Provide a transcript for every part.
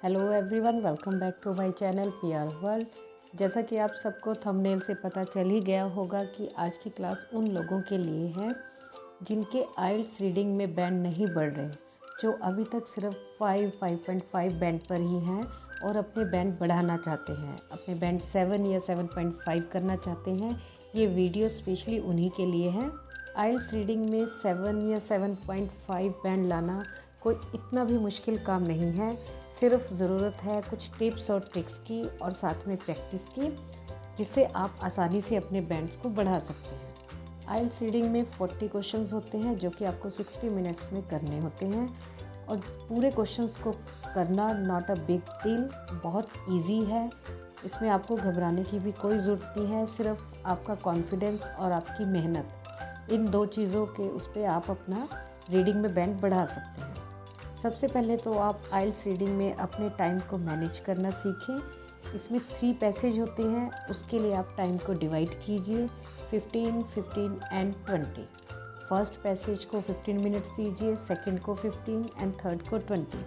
Hello everyone, welcome back to my channel PR world. जैसा कि आप सबको थंबनेल से पता चल ही गया होगा कि आज की क्लास उन लोगों के लिए है जिनके आइल्स रीडिंग में बैंड नहीं बढ़ रहे, जो अभी तक सिर्फ 5.5 बैंड पर ही हैं और अपने बैंड बढ़ाना चाहते हैं, अपने बैंड 7 या 7.5 करना चाहते हैं। ये वीडियो स्पेशली उन्हीं के लिए है। आइल्स रीडिंग में 7 या 7.5 बैंड लाना कोई इतना भी मुश्किल काम नहीं है। सिर्फ ज़रूरत है कुछ टिप्स और ट्रिक्स की और साथ में प्रैक्टिस की, जिससे आप आसानी से अपने बैंड्स को बढ़ा सकते हैं। आइल्स रीडिंग में 40 क्वेश्चंस होते हैं जो कि आपको 60 मिनट्स में करने होते हैं, और पूरे क्वेश्चंस को करना नॉट अ बिग डील, बहुत इजी है। इसमें आपको घबराने की भी कोई ज़रूरत नहीं है। सिर्फ आपका कॉन्फिडेंस और आपकी मेहनत, इन दो चीज़ों के उस पर आप अपना रीडिंग में बैंड बढ़ा सकते हैं। सबसे पहले तो आप आइल्स रीडिंग में अपने टाइम को मैनेज करना सीखें। इसमें 3 पैसेज होते हैं, उसके लिए आप टाइम को डिवाइड कीजिए 15, 15 एंड 20। फर्स्ट पैसेज को 15 मिनट्स दीजिए, सेकंड को 15 एंड थर्ड को 20।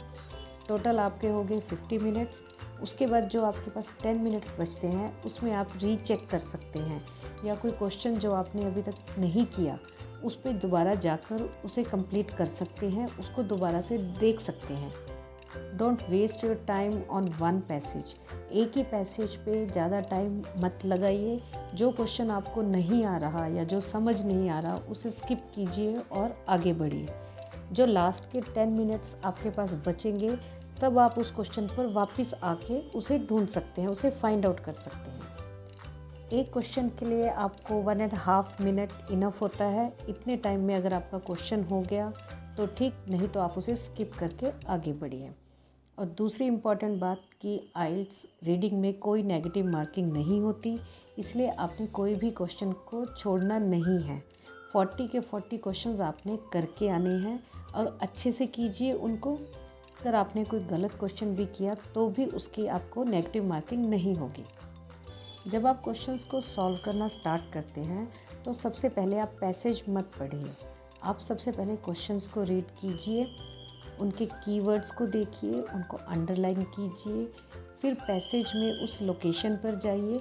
टोटल आपके हो गए 50 मिनट्स। उसके बाद जो आपके पास 10 मिनट्स बचते हैं उसमें आप रीचेक कर सकते हैं, या कोई क्वेश्चन जो आपने अभी तक नहीं किया उस पर दोबारा जाकर उसे कंप्लीट कर सकते हैं, उसको दोबारा से देख सकते हैं। Don't waste your time on one passage. एक ही पैसेज पे ज़्यादा टाइम मत लगाइए। जो क्वेश्चन आपको नहीं आ रहा या जो समझ नहीं आ रहा उसे स्किप कीजिए और आगे बढ़िए। जो लास्ट के 10 मिनट्स आपके पास बचेंगे तब आप उस क्वेश्चन पर वापस आके उसे ढूंढ सकते हैं, उसे फाइंड आउट कर सकते हैं। एक क्वेश्चन के लिए आपको 1.5 मिनट इनफ होता है। इतने टाइम में अगर आपका क्वेश्चन हो गया तो ठीक, नहीं तो आप उसे स्किप करके आगे बढ़िए। और दूसरी इम्पॉर्टेंट बात कि आइल्स रीडिंग में कोई नेगेटिव मार्किंग नहीं होती, इसलिए आपने कोई भी क्वेश्चन को छोड़ना नहीं है। 40 के 40 क्वेश्चंस आपने करके आने हैं और अच्छे से कीजिए उनको। अगर आपने कोई गलत क्वेश्चन भी किया तो भी उसकी आपको नेगेटिव मार्किंग नहीं होगी। जब आप क्वेश्चंस को सॉल्व करना स्टार्ट करते हैं तो सबसे पहले आप पैसेज मत पढ़िए। आप सबसे पहले क्वेश्चंस को रीड कीजिए, उनके कीवर्ड्स को देखिए, उनको अंडरलाइन कीजिए। फिर पैसेज में उस लोकेशन पर जाइए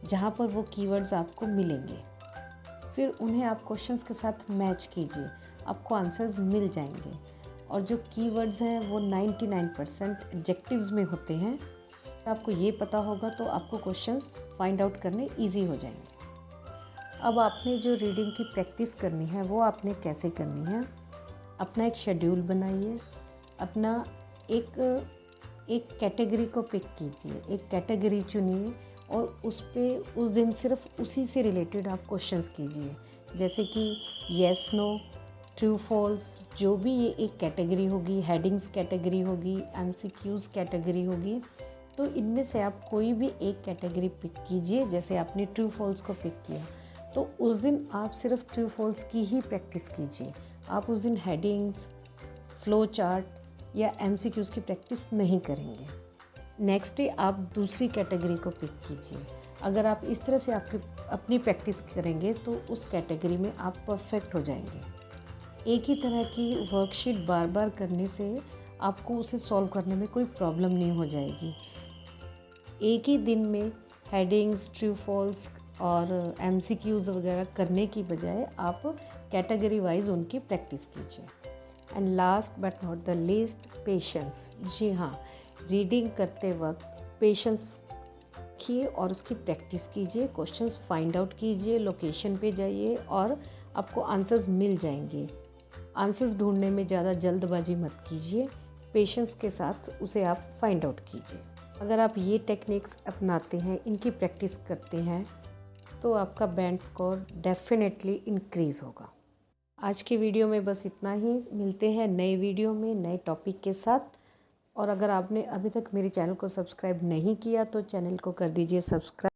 जहाँ पर वो कीवर्ड्स आपको मिलेंगे। फिर उन्हें आप क्वेश्चंस के साथ मैच कीजिए, आपको आंसर्स मिल जाएंगे। और जो कीवर्ड्स हैं वो 99% एडजेक्टिव्स में होते हैं। आपको ये पता होगा तो आपको क्वेश्चंस फाइंड आउट करने इजी हो जाएंगे। अब आपने जो रीडिंग की प्रैक्टिस करनी है वो आपने कैसे करनी है, अपना एक शेड्यूल बनाइए। अपना एक कैटेगरी को पिक कीजिए, एक कैटेगरी चुनिए और उस पे उस दिन सिर्फ उसी से रिलेटेड आप क्वेश्चंस कीजिए। जैसे कि येस नो, ट्रू फॉल्स, जो भी ये एक कैटेगरी होगी, हेडिंग्स कैटेगरी होगी, एमसीक्यूज़ कैटेगरी होगी, तो इनमें से आप कोई भी एक कैटेगरी पिक कीजिए। जैसे आपने ट्रू फॉल्स को पिक किया तो उस दिन आप सिर्फ ट्रू फॉल्स की ही प्रैक्टिस कीजिए। आप उस दिन हेडिंग्स, फ्लो चार्ट या एमसीक्यूज़ की प्रैक्टिस नहीं करेंगे। नेक्स्ट डे आप दूसरी कैटेगरी को पिक कीजिए। अगर आप इस तरह से अपनी प्रैक्टिस करेंगे तो उस कैटेगरी में आप परफेक्ट हो जाएंगे। एक ही तरह की वर्कशीट बार बार करने से आपको उसे सॉल्व करने में कोई प्रॉब्लम नहीं हो जाएगी। एक ही दिन में हेडिंग्स, ट्रू फॉल्स और एमसीक्यूज़ वगैरह करने की बजाय आप कैटेगरी वाइज उनकी प्रैक्टिस कीजिए। And last but not the least, patience. जी हाँ, रीडिंग करते वक्त पेशेंस रखिए और उसकी प्रैक्टिस कीजिए। क्वेश्चंस फाइंड आउट कीजिए, लोकेशन पे जाइए और आपको आंसर्स मिल जाएंगे। आंसर्स ढूंढने में ज़्यादा जल्दबाजी मत कीजिए, पेशेंस के साथ उसे आप फाइंड आउट कीजिए। अगर आप ये टेक्निक्स अपनाते हैं, इनकी प्रैक्टिस करते हैं, तो आपका बैंड स्कोर डेफिनेटली इंक्रीज़ होगा। आज की वीडियो में बस इतना ही। मिलते हैं नए वीडियो में नए टॉपिक के साथ। और अगर आपने अभी तक मेरे चैनल को सब्सक्राइब नहीं किया तो चैनल को कर दीजिए सब्सक्राइब।